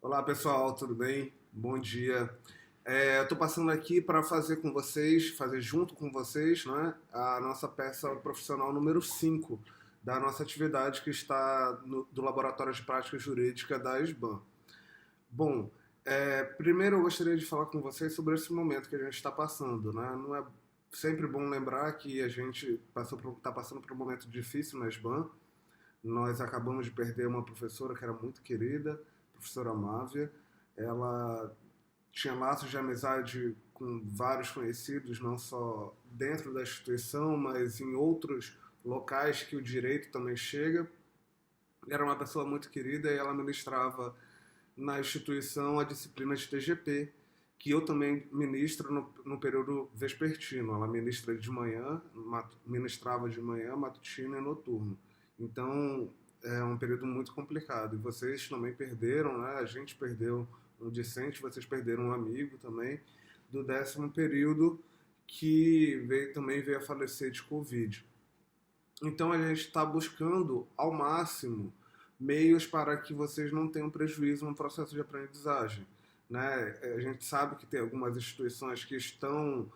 Olá pessoal, tudo bem? Bom dia. Eu estou passando aqui para fazer com vocês, fazer junto com vocês, né, a nossa peça profissional número 5 da nossa atividade que está do Laboratório de Prática Jurídica da SBAN. Bom, primeiro eu gostaria de falar com vocês sobre esse momento que a gente está passando, né? Não é sempre bom lembrar que a gente está passando por um momento difícil na SBAN. Nós acabamos de perder uma professora que era muito querida, professora Mávia. Ela tinha laços de amizade com vários conhecidos, não só dentro da instituição, mas em outros locais que o direito também chega. Era uma pessoa muito querida e ela ministrava na instituição a disciplina de TGP, que eu também ministro no período vespertino. Ela ministra de manhã, ministrava de manhã, matutino e noturno. Então, é um período muito complicado. E vocês também perderam, né? A gente perdeu um discente, vocês perderam um amigo também do 10º período que também veio a falecer de Covid. Então a gente está buscando ao máximo meios para que vocês não tenham prejuízo no processo de aprendizagem. Né? A gente sabe que tem algumas instituições que estão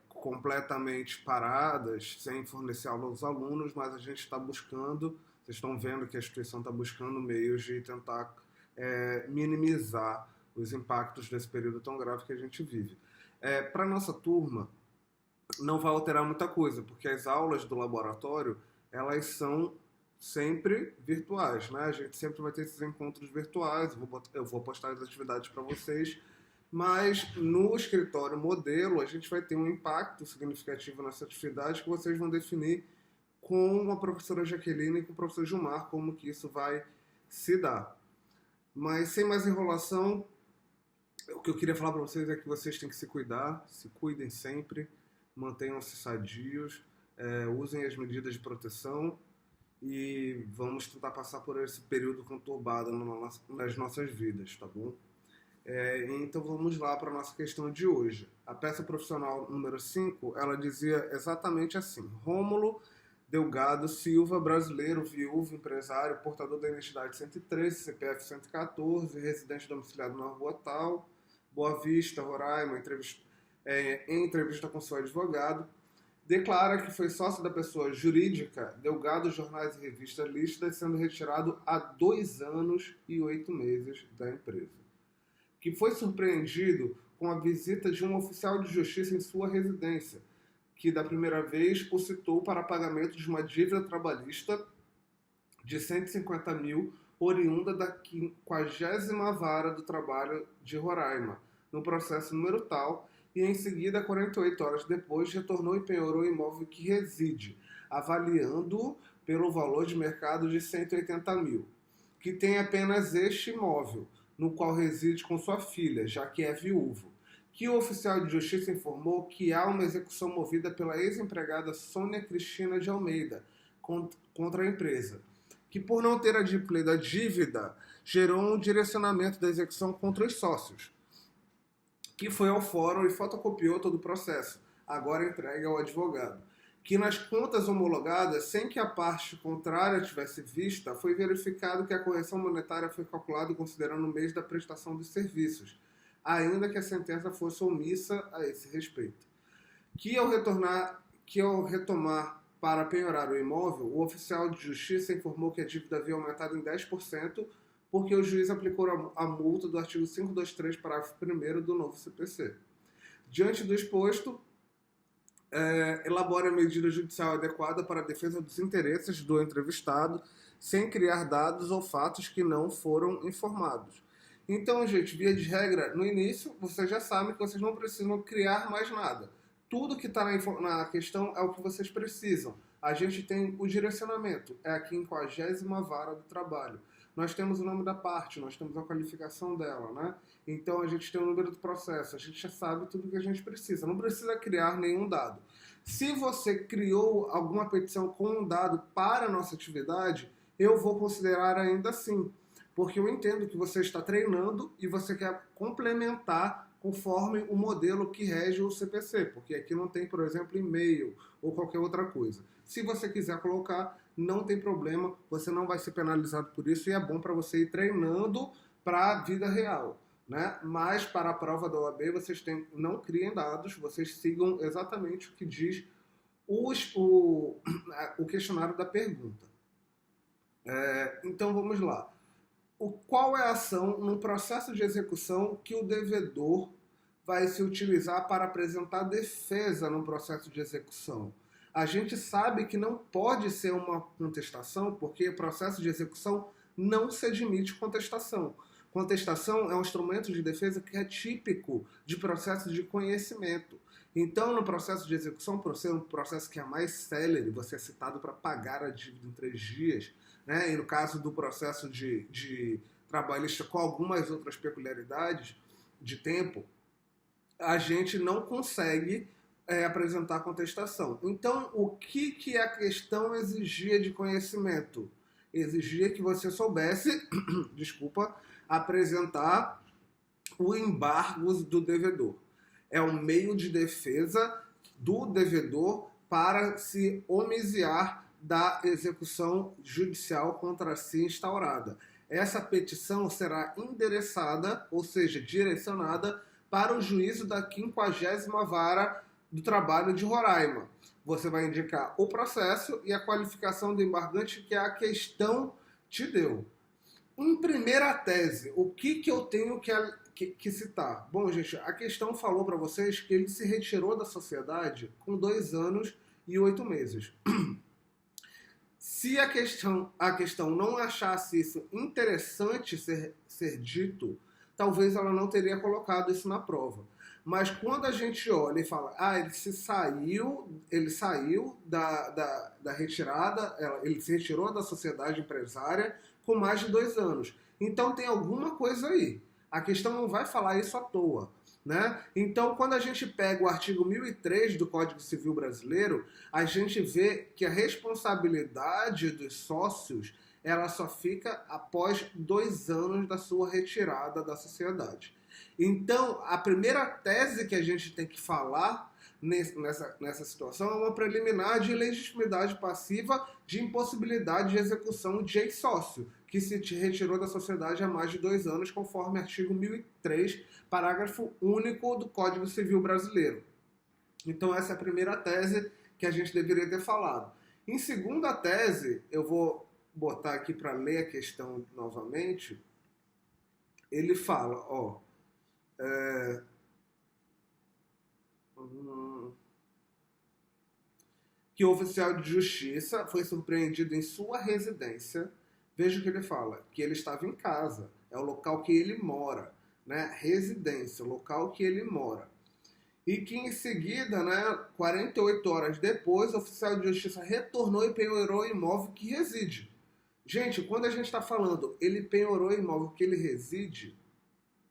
completamente paradas, sem fornecer aula aos alunos, mas a gente está buscando, vocês estão vendo que a instituição está buscando meios de tentar minimizar os impactos desse período tão grave que a gente vive. Para a nossa turma, não vai alterar muita coisa, porque as aulas do laboratório, elas são sempre virtuais, né? A gente sempre vai ter esses encontros virtuais, eu vou postar as atividades para vocês, mas no escritório modelo a gente vai ter um impacto significativo nessa atividade que vocês vão definir com a professora Jaqueline e com o professor Gilmar como que isso vai se dar. Mas sem mais enrolação, o que eu queria falar para vocês é que vocês têm que se cuidar, se cuidem sempre, mantenham-se sadios, usem as medidas de proteção e vamos tentar passar por esse período conturbado nas nossas vidas, tá bom? Então vamos lá para a nossa questão de hoje. A peça profissional número 5, ela dizia exatamente assim: Rômulo Delgado Silva, brasileiro, viúvo, empresário, portador da identidade 113, CPF 114, residente domiciliado na rua tal, Boa Vista, Roraima, em entrevista com seu advogado, declara que foi sócio da pessoa jurídica Delgado Jornais e Revistas Listas, sendo retirado há 2 anos e 8 meses da empresa. Que foi surpreendido com a visita de um oficial de justiça em sua residência, que da primeira vez o citou para pagamento de uma dívida trabalhista de 150 mil, oriunda da 50ª Vara do Trabalho de Roraima, no processo número tal, e em seguida, 48 horas depois, retornou e penhorou o imóvel que reside, avaliando pelo valor de mercado de 180 mil, que tem apenas este imóvel, no qual reside com sua filha, já que é viúvo, que o oficial de justiça informou que há uma execução movida pela ex-empregada Sônia Cristina de Almeida contra a empresa, que por não ter adimplido a dívida, gerou um direcionamento da execução contra os sócios, que foi ao fórum e fotocopiou todo o processo, agora entregue ao advogado, que nas contas homologadas, sem que a parte contrária tivesse vista, foi verificado que a correção monetária foi calculada considerando o mês da prestação dos serviços, ainda que a sentença fosse omissa a esse respeito. Que ao retomar para penhorar o imóvel, o oficial de justiça informou que a dívida havia aumentado em 10%, porque o juiz aplicou a multa do artigo 523, parágrafo 1º do novo CPC. Diante do exposto, elabore a medida judicial adequada para a defesa dos interesses do entrevistado, sem criar dados ou fatos que não foram informados. Então, gente, via de regra, no início, vocês já sabem que vocês não precisam criar mais nada. Tudo que está na questão é o que vocês precisam. A gente tem o direcionamento, é a 50ª Vara do Trabalho. Nós temos o nome da parte, nós temos a qualificação dela, né? Então a gente tem o número do processo, a gente já sabe tudo que a gente precisa. Não precisa criar nenhum dado. Se você criou alguma petição com um dado para a nossa atividade, eu vou considerar ainda assim, porque eu entendo que você está treinando e você quer complementar conforme o modelo que rege o CPC, porque aqui não tem, por exemplo, e-mail ou qualquer outra coisa. Se você quiser colocar, não tem problema, você não vai ser penalizado por isso e é bom para você ir treinando para a vida real. Né? Mas para a prova da OAB, não criem dados, vocês sigam exatamente o que diz o questionário da pergunta. Então vamos lá. Qual é a ação no processo de execução que o devedor vai se utilizar para apresentar defesa no processo de execução? A gente sabe que não pode ser uma contestação, porque o processo de execução não se admite contestação. Contestação é um instrumento de defesa que é típico de processo de conhecimento. Então, no processo de execução, por ser um processo que é mais célere, você é citado para pagar a dívida em 3 dias, né? E no caso do processo de trabalhista com algumas outras peculiaridades de tempo, a gente não consegue apresentar contestação. Então, o que a questão exigia de conhecimento? Exigia que você soubesse, apresentar o embargo do devedor. É um meio de defesa do devedor para se homiziar da execução judicial contra si instaurada. Essa petição será endereçada, ou seja, direcionada para o juízo da 50ª Vara do Trabalho de Roraima. Você vai indicar o processo e a qualificação do embargante que a questão te deu. Em primeira tese, o que eu tenho que citar? Bom, gente, a questão falou para vocês que ele se retirou da sociedade com 2 anos e 8 meses. Se a questão não achasse isso interessante ser dito, talvez ela não teria colocado isso na prova. Mas quando a gente olha e fala, ele saiu da retirada, ele se retirou da sociedade empresária com mais de 2 anos. Então tem alguma coisa aí. A questão não vai falar isso à toa. Né? Então, quando a gente pega o artigo 1003 do Código Civil Brasileiro, a gente vê que a responsabilidade dos sócios ela só fica após 2 anos da sua retirada da sociedade. Então, a primeira tese que a gente tem que falar nessa situação é uma preliminar de legitimidade passiva de impossibilidade de execução de ex-sócio, que se retirou da sociedade há mais de 2 anos, conforme artigo 1003, parágrafo único do Código Civil Brasileiro. Então, essa é a primeira tese que a gente deveria ter falado. Em segunda tese, eu vou botar aqui para ler a questão novamente. Ele fala, que o oficial de justiça foi surpreendido em sua residência. Veja o que ele fala, que ele estava em casa, é o local que ele mora, né? Residência, o local que ele mora. E que em seguida, né, 48 horas depois, o oficial de justiça retornou e penhorou o imóvel que reside. Gente, quando a gente está falando, ele penhorou o imóvel que ele reside,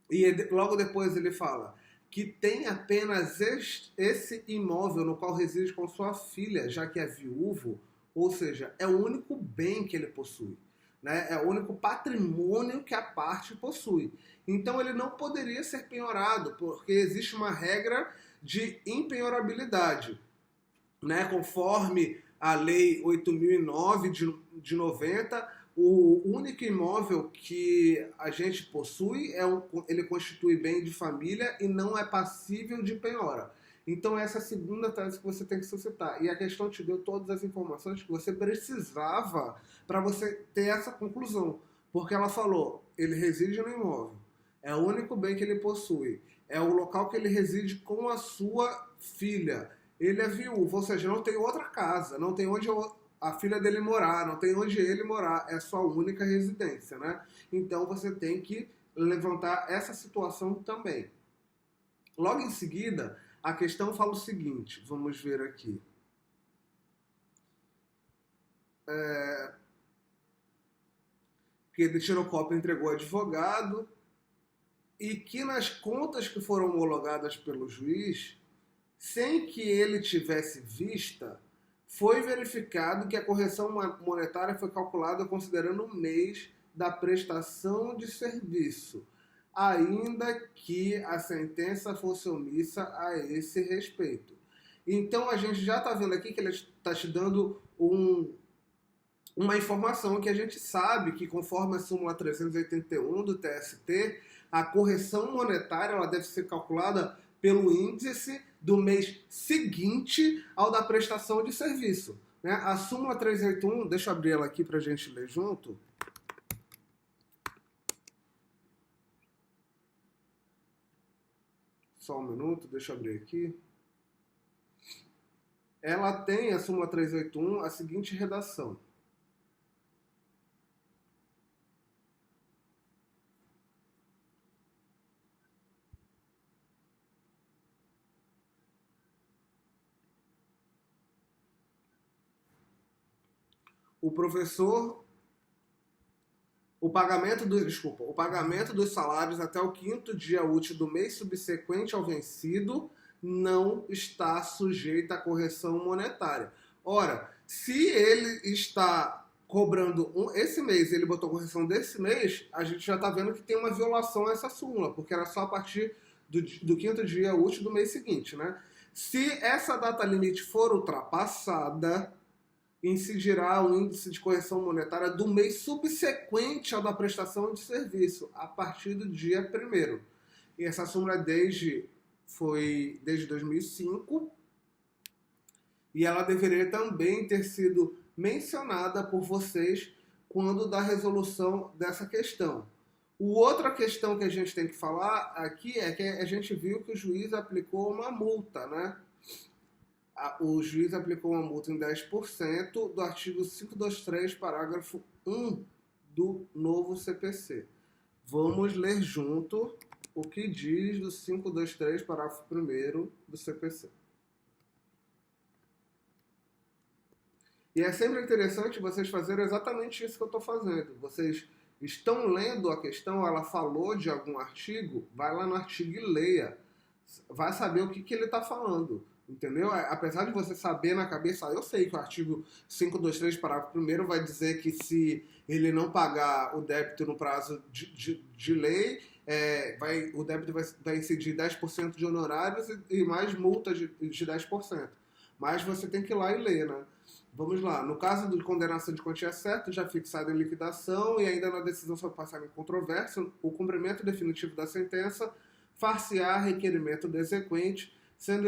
e logo depois ele fala que tem apenas esse imóvel no qual reside com sua filha, já que é viúvo, ou seja, é o único bem que ele possui. Né? É o único patrimônio que a parte possui. Então ele não poderia ser penhorado, porque existe uma regra de impenhorabilidade. Né? Conforme a Lei 8.009 de 90, o único imóvel que a gente possui, ele constitui bem de família e não é passível de penhora. Então essa é a segunda tese que você tem que suscitar. E a questão te deu todas as informações que você precisava para você ter essa conclusão. Porque ela falou, ele reside no imóvel, é o único bem que ele possui, é o local que ele reside com a sua filha, ele é viúvo, ou seja, não tem outra casa, não tem onde a filha dele morar, não tem onde ele morar, é sua única residência, né? Então você tem que levantar essa situação também. Logo em seguida, a questão fala o seguinte, vamos ver aqui. Que ele tirou cópia e entregou ao advogado, e que nas contas que foram homologadas pelo juiz, sem que ele tivesse vista, foi verificado que a correção monetária foi calculada considerando o mês da prestação de serviço, ainda que a sentença fosse omissa a esse respeito. Então a gente já está vendo aqui que ele está te dando uma informação que a gente sabe que, conforme a súmula 381 do TST, a correção monetária ela deve ser calculada pelo índice do mês seguinte ao da prestação de serviço. Né? A súmula 381, deixa eu abrir ela aqui para a gente ler junto. Só um minuto, deixa eu abrir aqui. Ela tem, a súmula 381, a seguinte redação. O pagamento dos salários até o 5º dia útil do mês subsequente ao vencido não está sujeito à correção monetária. Ora, se ele está cobrando esse mês, ele botou correção desse mês, a gente já está vendo que tem uma violação a essa súmula, porque era só a partir do 5º dia útil do mês seguinte, né? Se essa data limite for ultrapassada, incidirá o índice de correção monetária do mês subsequente ao da prestação de serviço, a partir do dia 1º. E essa súmula foi desde 2005, e ela deveria também ter sido mencionada por vocês quando da resolução dessa questão. Outra questão que a gente tem que falar aqui é que a gente viu que o juiz aplicou uma multa, né? O juiz aplicou uma multa em 10% do artigo 523, parágrafo 1 do novo CPC. Vamos ler junto o que diz do 523, parágrafo 1º do CPC. E é sempre interessante vocês fazerem exatamente isso que eu estou fazendo. Vocês estão lendo a questão, ela falou de algum artigo, vai lá no artigo e leia. Vai saber o que ele está falando. Entendeu? Apesar de você saber na cabeça, eu sei que o artigo 523, parágrafo 1º, vai dizer que se ele não pagar o débito no prazo de lei, o débito vai incidir 10% de honorários e mais multa de 10%. Mas você tem que ir lá e ler, né? Vamos lá. No caso de condenação de quantia certa, já fixada em liquidação e ainda na decisão sobre passagem controvérsia, o cumprimento definitivo da sentença far-se-á requerimento do exequente, sendo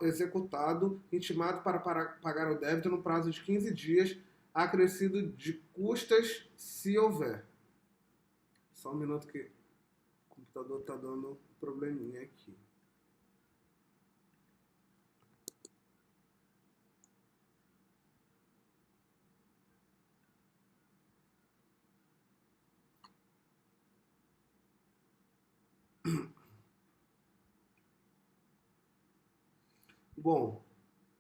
executado, intimado para pagar o débito no prazo de 15 dias, acrescido de custas, se houver. Só um minuto que o computador está dando um probleminha aqui. Bom,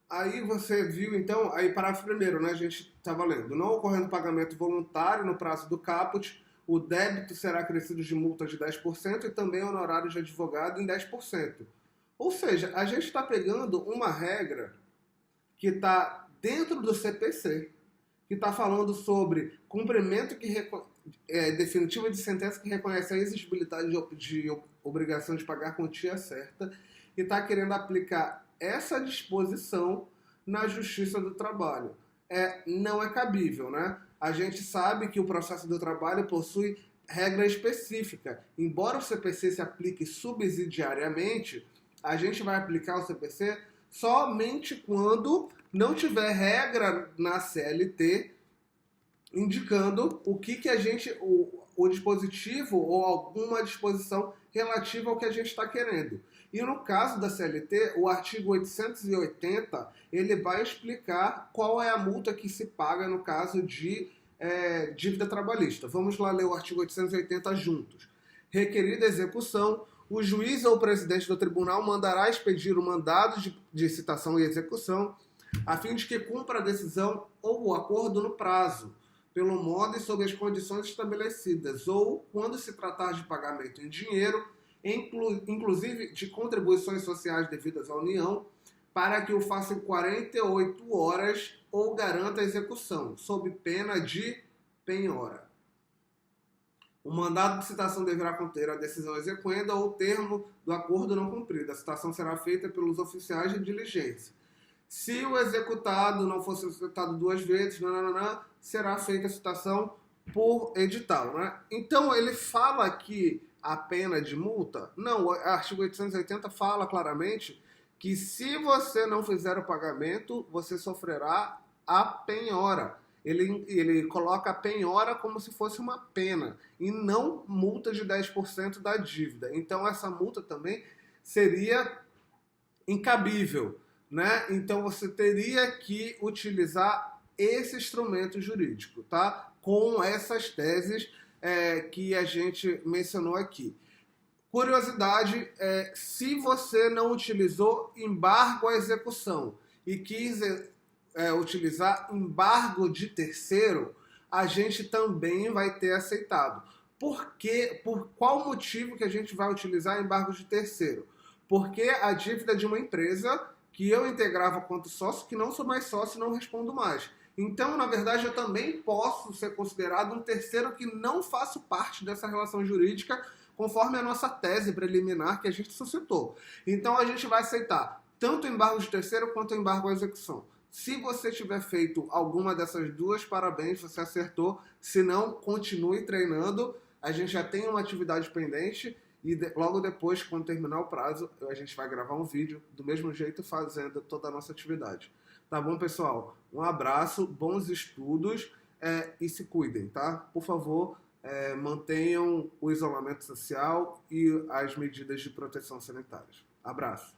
aí você viu, então, aí parágrafo 1º, né, a gente estava lendo. Não ocorrendo pagamento voluntário no prazo do caput, o débito será acrescido de multa de 10% e também honorário de advogado em 10%. Ou seja, a gente está pegando uma regra que está dentro do CPC, que está falando sobre cumprimento definitivo de sentença que reconhece a exigibilidade de obrigação de pagar quantia certa e está querendo aplicar essa disposição na Justiça do Trabalho. Não é cabível, né? A gente sabe que o processo do trabalho possui regra específica. Embora o CPC se aplique subsidiariamente, a gente vai aplicar o CPC somente quando não tiver regra na CLT indicando o que a gente, o dispositivo ou alguma disposição relativa ao que a gente está querendo. E no caso da CLT, o artigo 880, ele vai explicar qual é a multa que se paga no caso de dívida trabalhista. Vamos lá ler o artigo 880 juntos. Requerida execução, o juiz ou o presidente do tribunal mandará expedir o mandado de citação e execução, a fim de que cumpra a decisão ou o acordo no prazo, pelo modo e sob as condições estabelecidas, ou, quando se tratar de pagamento em dinheiro, inclusive de contribuições sociais devidas à União, para que o faça em 48 horas ou garanta a execução, sob pena de penhora. O mandado de citação deverá conter a decisão exequenda ou o termo do acordo não cumprido. A citação será feita pelos oficiais de diligência. Se o executado não fosse executado 2 vezes, será feita a citação por edital. Né? Então, ele fala que a pena de multa? Não, o artigo 880 fala claramente que se você não fizer o pagamento, você sofrerá a penhora. Ele coloca a penhora como se fosse uma pena e não multa de 10% da dívida. Então, essa multa também seria incabível, né? Então, você teria que utilizar esse instrumento jurídico, tá? Com essas teses que a gente mencionou aqui. Curiosidade, se você não utilizou embargo à execução e quis utilizar embargo de terceiro, a gente também vai ter aceitado. Por quê? Por qual motivo que a gente vai utilizar embargo de terceiro? Porque a dívida de uma empresa que eu integrava quanto sócio, que não sou mais sócio e não respondo mais. Então, na verdade, eu também posso ser considerado um terceiro que não faço parte dessa relação jurídica, conforme a nossa tese preliminar que a gente suscitou. Então, a gente vai aceitar tanto o embargo de terceiro quanto o embargo à execução. Se você tiver feito alguma dessas duas, parabéns, você acertou. Se não, continue treinando. A gente já tem uma atividade pendente e logo depois, quando terminar o prazo, a gente vai gravar um vídeo do mesmo jeito fazendo toda a nossa atividade. Tá bom, pessoal? Um abraço, bons estudos e se cuidem, tá? Por favor, mantenham o isolamento social e as medidas de proteção sanitária. Abraço.